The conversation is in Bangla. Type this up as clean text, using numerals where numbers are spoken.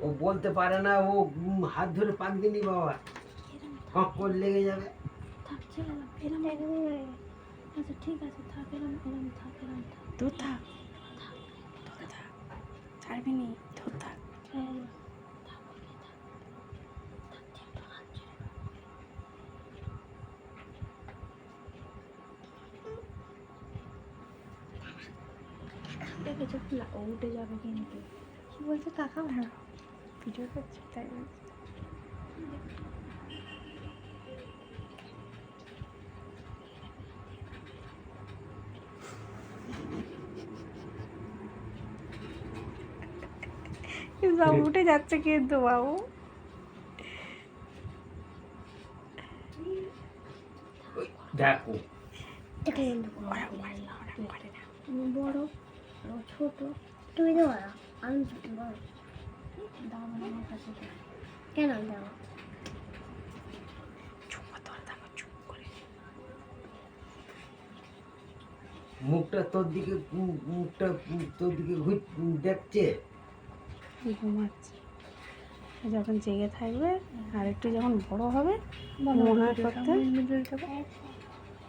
ও বলতে পারে না, ও হাত ধরে পাক দিনি বাবা, হক করে লেগে যাবে। থাক ছেড়ে দাও, এরম আচ্ছা ঠিক আছে, থাক এরম থাক, এরম থাক, দূর থাক, ধরে থাক, ছাড়বি নি, ধর থাক। ছেড়ে দাও, থাক ওকে, থাক থাক, একটু হাত ছেড়ে দাও। দেখেছো ও উঠে যাবে কিন্তু। কি বলছে কাকা? ভালো ভিডিও করছে তাই বলছে। বাবু উঠে যাচ্ছে কিন্তু বাবু। দেখো এটা কিন্তু ওরা করে না, ওরা করে না। তুমি বড় আর ও ছোট, তুমি দেবো না, আমি বড়, দাও না আমার কাছে দাও। কেন দাও? চুপ ধরে থাকো, চুপ করে। মুখটা তোর দিকে, মুখটা তোর দিকে দেখছে। ঘুমাচ্ছে, যখন জেগে থাকবে আর একটু যখন বড় হবে মনে হয় করতে।